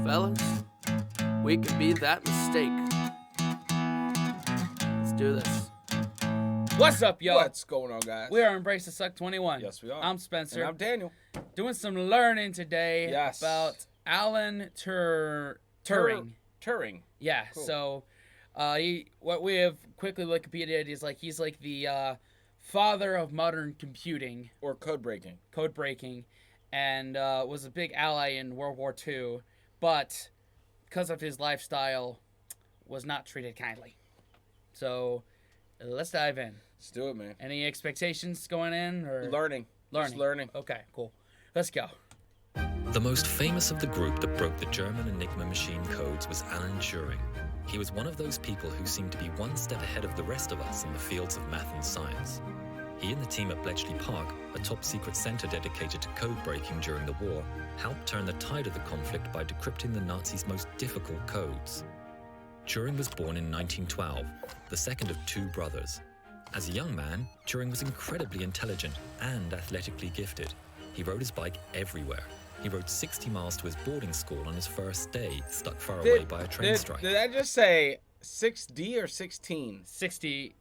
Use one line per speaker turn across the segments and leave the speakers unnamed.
fellas. We can be that mistake. Let's do this. What's up, y'all?
What's going on, guys?
We are Embrace the Suck 21.
Yes, we are.
I'm Spencer.
And I'm Daniel.
Doing some learning today about Alan Turing.
Turing.
Yeah,
Cool.
So what we have quickly Wikipedia'd is he's like the father of modern computing.
Or code breaking.
Code breaking. And was a big ally in World War II, but because of his lifestyle, was not treated kindly. So let's dive in.
Let's do it, man.
Any expectations going in? Or
Learning. Just learning.
Okay, cool. Let's go.
The most famous of the group that broke the German Enigma machine codes was Alan Turing. He was one of those people who seemed to be one step ahead of the rest of us in the fields of math and science. He and the team at Bletchley Park, a top-secret center dedicated to code breaking during the war, helped turn the tide of the conflict by decrypting the Nazis' most difficult codes. Turing was born in 1912, the second of two brothers. As a young man, Turing was incredibly intelligent and athletically gifted. He rode his bike everywhere. He rode 60 miles to his boarding school on his first day, stuck far away by a train strike.
Did I just say 6D or 16?
60.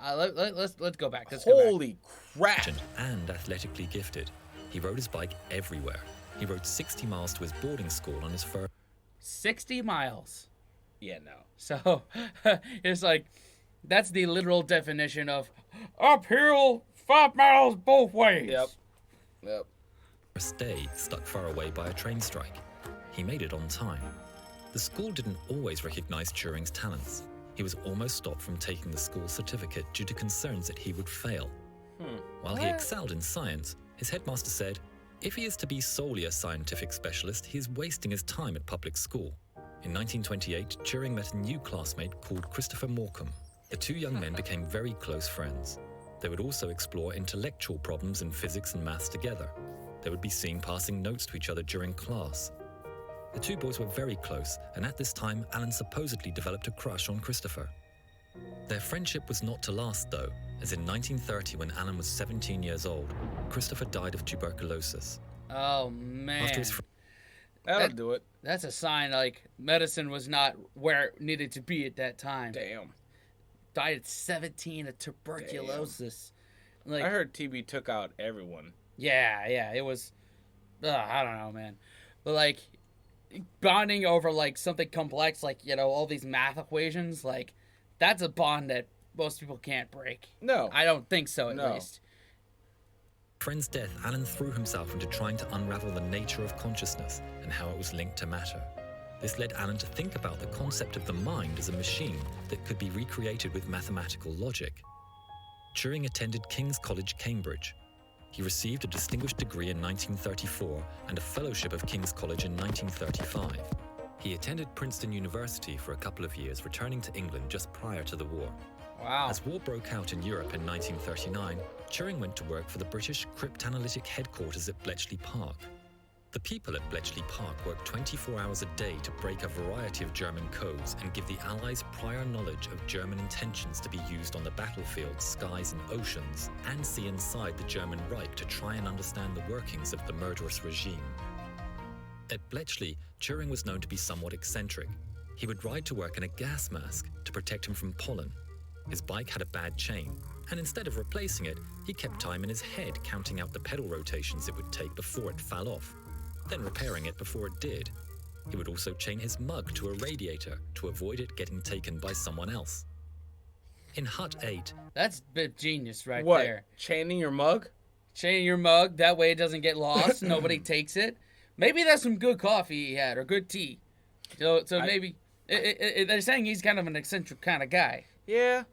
Let's go back.
Holy crap!
And athletically gifted. He rode his bike everywhere. He rode 60 miles to his boarding school on his first...
60 miles.
Yeah, no.
So, it's that's the literal definition of uphill 5 miles both ways.
Yep.
First day, stuck far away by a train strike. He made it on time. The school didn't always recognize Turing's talents. He was almost stopped from taking the school certificate due to concerns that he would fail. While he excelled in science, his headmaster said, if he is to be solely a scientific specialist, he is wasting his time at public school. In 1928, Turing met a new classmate called Christopher Morcom. The two young men became very close friends. They would also explore intellectual problems in physics and maths together. They would be seen passing notes to each other during class. The two boys were very close, and at this time, Alan supposedly developed a crush on Christopher. Their friendship was not to last, though, as in 1930, when Alan was 17 years old, Christopher died of tuberculosis.
Oh, man.
That'll do it.
That's a sign, medicine was not where it needed to be at that time.
Damn.
Died at 17 of tuberculosis.
I heard TB took out everyone.
Yeah, it was... I don't know, man. But, bonding over, something complex, all these math equations, that's a bond that most people can't break.
No.
I don't think so, at least.
Friend's death, Alan threw himself into trying to unravel the nature of consciousness and how it was linked to matter. This led Alan to think about the concept of the mind as a machine that could be recreated with mathematical logic. Turing attended King's College, Cambridge. He received a distinguished degree in 1934 and a fellowship of King's College in 1935. He attended Princeton University for a couple of years, returning to England just prior to the war.
Wow.
As war broke out in Europe in 1939, Turing went to work for the British Cryptanalytic Headquarters at Bletchley Park. The people at Bletchley Park worked 24 hours a day to break a variety of German codes and give the Allies prior knowledge of German intentions to be used on the battlefields, skies and oceans, and see inside the German Reich to try and understand the workings of the murderous regime. At Bletchley, Turing was known to be somewhat eccentric. He would ride to work in a gas mask to protect him from pollen. His bike had a bad chain, and instead of replacing it, he kept time in his head, counting out the pedal rotations it would take before it fell off, then repairing it before it did. He would also chain his mug to a radiator to avoid it getting taken by someone else. In Hut 8...
That's a bit genius there.
What? Chaining your mug?
Chaining your mug, that way it doesn't get lost, nobody takes it. Maybe that's some good coffee he had, or good tea. So maybe... they're saying he's kind of an eccentric kind of guy.
Yeah.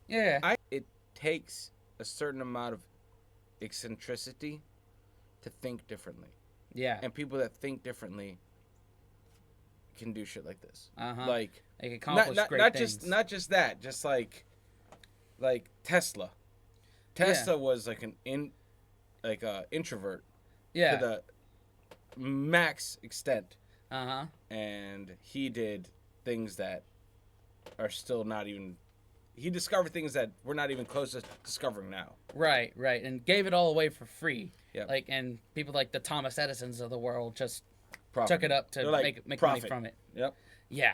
Yeah.
It takes a certain amount of eccentricity to think differently.
Yeah.
And people that think differently can do shit like this.
They can accomplish great things.
Not just that. Just like Tesla. Tesla was an introvert.
Yeah.
To the max extent.
And
he did things that are still not even... He discovered things that we're not even close to discovering now.
Right. And gave it all away for free.
Yep.
And people like the Thomas Edisons of the world just chuck it up to
They're like,
make money
profit.
from it.
Yep.
Yeah.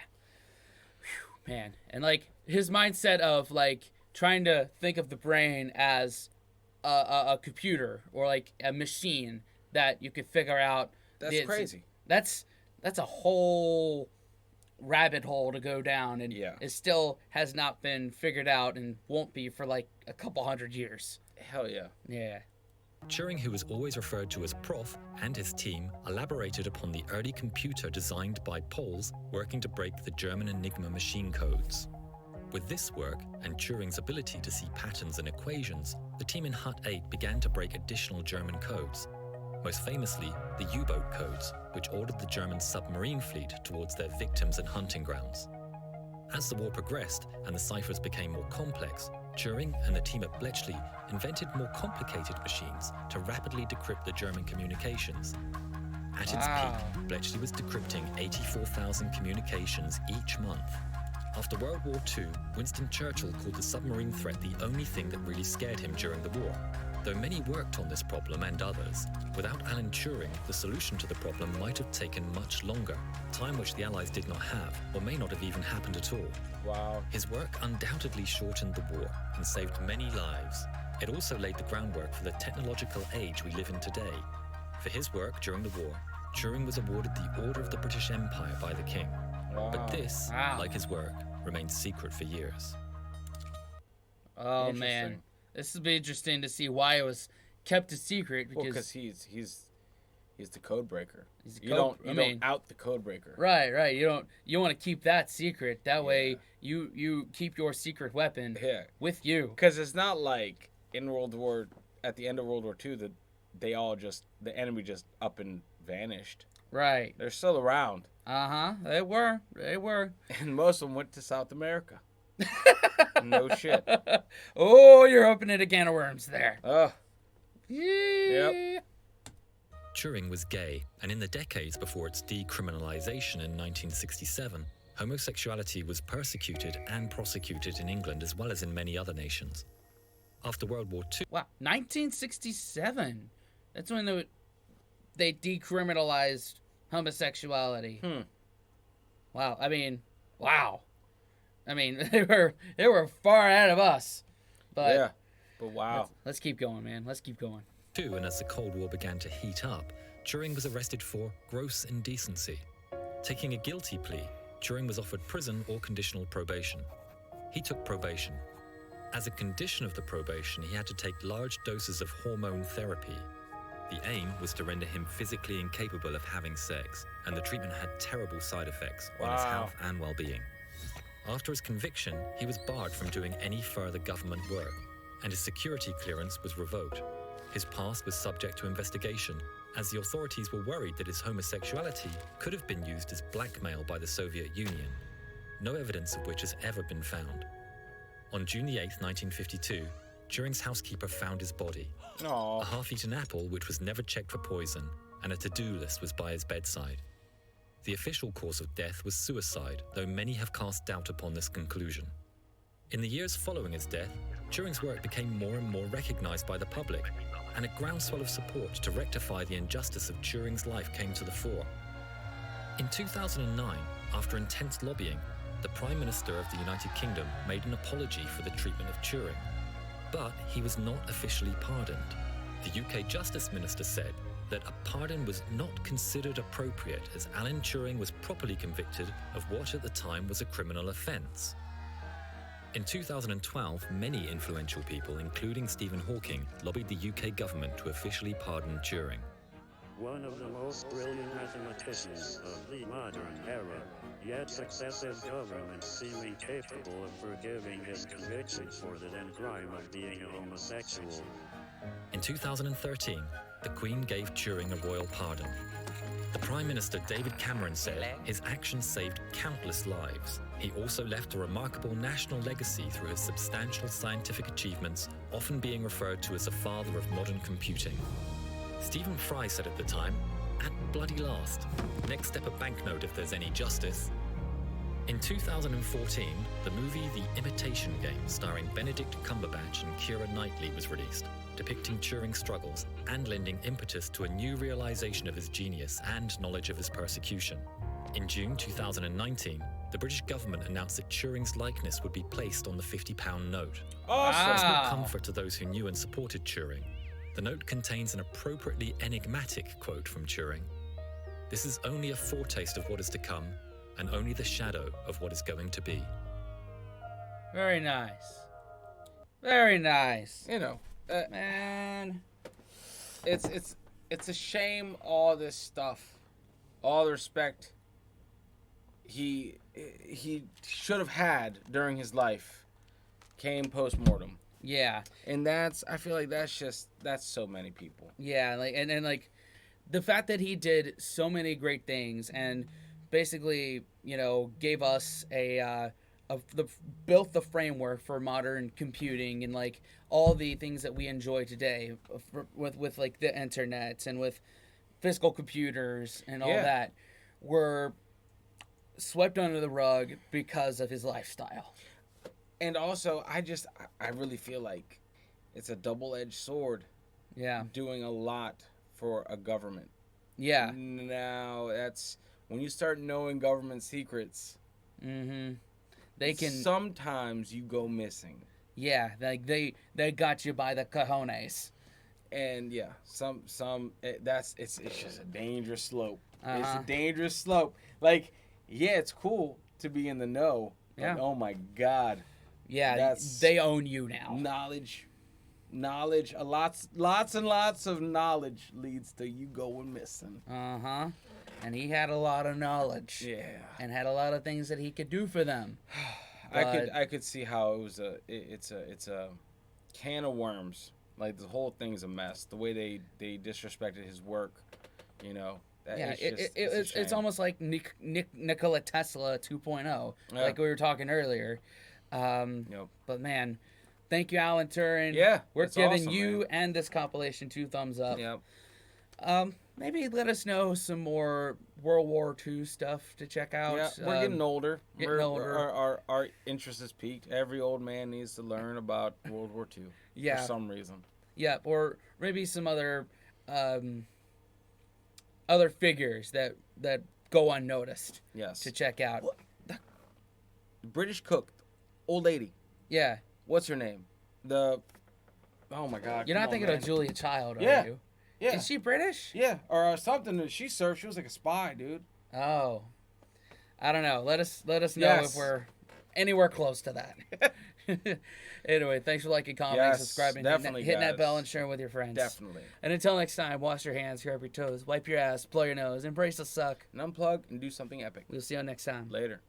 Whew, man. And like his mindset of like trying to think of the brain as a computer or like a machine that you could figure out.
That's crazy.
That's a whole rabbit hole to go down, and it still has not been figured out and won't be for like a couple 100 years.
Hell yeah.
Yeah.
Turing, who was always referred to as Prof, and his team elaborated upon the early computer designed by Poles working to break the German Enigma machine codes. With this work and Turing's ability to see patterns in equations, the team in Hut 8 began to break additional German codes, most famously the U-boat codes, which ordered the German submarine fleet towards their victims and hunting grounds. As the war progressed and the ciphers became more complex, Turing and the team at Bletchley invented more complicated machines to rapidly decrypt the German communications. At its peak, Bletchley was decrypting 84,000 communications each month. After World War II, Winston Churchill called the submarine threat the only thing that really scared him during the war. Though many worked on this problem and others, without Alan Turing, the solution to the problem might have taken much longer, time which the Allies did not have, or may not have even happened at all.
Wow.
His work undoubtedly shortened the war and saved many lives. It also laid the groundwork for the technological age we live in today. For his work during the war, Turing was awarded the Order of the British Empire by the King.
Wow.
But this, like his work, remained secret for years.
Oh man, this will be interesting to see why it was kept a secret.
Because he's the code breaker. You
don't
out the code breaker.
Right. You want to keep that secret. That way you keep your secret weapon with you.
Because it's not like at the end of World War II that the enemy just up and vanished.
Right.
They're still around.
They were.
And most of them went to South America. No shit.
Oh, you're opening a can of worms there.
Yep.
Turing was gay, and in the decades before its decriminalization in 1967, homosexuality was persecuted and prosecuted in England as well as in many other nations. After World War II...
Wow, 1967. That's when they decriminalized homosexuality. Wow. I mean, they were far ahead of us. But
wow.
Let's keep going, man. Let's keep going.
And as the Cold War began to heat up, Turing was arrested for gross indecency. Taking a guilty plea, Turing was offered prison or conditional probation. He took probation. As a condition of the probation, he had to take large doses of hormone therapy. The aim was to render him physically incapable of having sex, and the treatment had terrible side effects on his health and well-being. After his conviction, he was barred from doing any further government work, and his security clearance was revoked. His past was subject to investigation, as the authorities were worried that his homosexuality could have been used as blackmail by the Soviet Union, no evidence of which has ever been found. On June 8, 1952, Turing's housekeeper found his body.
Aww.
A half-eaten apple which was never checked for poison, and a to-do list was by his bedside. The official cause of death was suicide, though many have cast doubt upon this conclusion. In the years following his death, Turing's work became more and more recognized by the public, and a groundswell of support to rectify the injustice of Turing's life came to the fore. In 2009, after intense lobbying, the Prime Minister of the United Kingdom made an apology for the treatment of Turing. But he was not officially pardoned. The UK Justice Minister said that a pardon was not considered appropriate as Alan Turing was properly convicted of what at the time was a criminal offence. In 2012, many influential people, including Stephen Hawking, lobbied the UK government to officially pardon Turing.
One of the most brilliant mathematicians of the modern era, yet successive governments seem incapable of forgiving his conviction for the then crime of being a homosexual.
In 2013, the Queen gave Turing a royal pardon. The Prime Minister David Cameron said his actions saved countless lives. He also left a remarkable national legacy through his substantial scientific achievements, often being referred to as the father of modern computing. Stephen Fry said at the time, "At bloody last, next step a banknote if there's any justice." In 2014, the movie The Imitation Game, starring Benedict Cumberbatch and Keira Knightley, was released. depicting Turing's struggles and lending impetus to a new realization of his genius and knowledge of his persecution. In June 2019, the British government announced that Turing's likeness would be placed on the £50 note.
Awesome.
For
Wow.
comfort to those who knew and supported Turing, the note contains an appropriately enigmatic quote from Turing. This is only a foretaste of what is to come, and only the shadow of what is going to be.
Very nice. Very nice.
You know,
Man.
it's a shame all this stuff, all the respect he should have had during his life came post-mortem.
Yeah.
And I feel like that's so many people.
Yeah, like and like the fact that he did so many great things and basically, gave us built the framework for modern computing and like all the things that we enjoy today with like the internet and with physical computers and all
Yeah.
that were swept under the rug because of his lifestyle.
And also, I really feel like it's a double-edged sword
Yeah.
doing a lot for a government.
Yeah.
Now, that's when you start knowing government secrets,
Mm-hmm. They can.
sometimes you go missing.
Yeah. Like they got you by the cojones.
And yeah, it's just a dangerous slope. It's
Uh-huh.
a dangerous slope. Like, yeah, it's cool to be in the know. But,
Yeah.
oh my God.
Yeah.
That's-
They own you now.
Knowledge, lots and lots of knowledge leads to you going missing.
Uh-huh. And he had a lot of knowledge.
Yeah.
And had a lot of things that he could do for them.
I could see how it was it's a can of worms. Like, the whole thing's a mess. The way they disrespected his work, That
Yeah,
it's
it's almost like Nikola Tesla 2.0,
Yeah.
like we were talking earlier.
Yep.
But man, thank you, Alan Turing.
Yeah,
We're
it's
giving
awesome,
you
man.
and this compilation 2 thumbs up.
Yep.
Maybe let us know some more World War II stuff to check out.
Yeah, we're getting older.
getting older.
Our interest has peaked. Every old man needs to learn about World War II
Yeah.
for some reason.
Yeah, or maybe some other other figures that go unnoticed
Yes.
to check out.
British cook, old lady.
Yeah,
What's her name? Oh my God.
you're
come
not
on,
thinking
man.
of Julia Child, are
Yeah.
you?
Yeah.
Is she British?
Yeah, or something that she served. She was like a spy, dude.
Oh, I don't know. Let us know
Yes.
if we're anywhere close to that. Anyway, thanks for liking, commenting,
Yes,
subscribing,
definitely,
hitting that
guys.
bell, and sharing with your friends.
Definitely.
And until next time, wash your hands, grab your toes, wipe your ass, blow your nose, embrace the suck.
And unplug and do something epic.
We'll see you next time.
Later.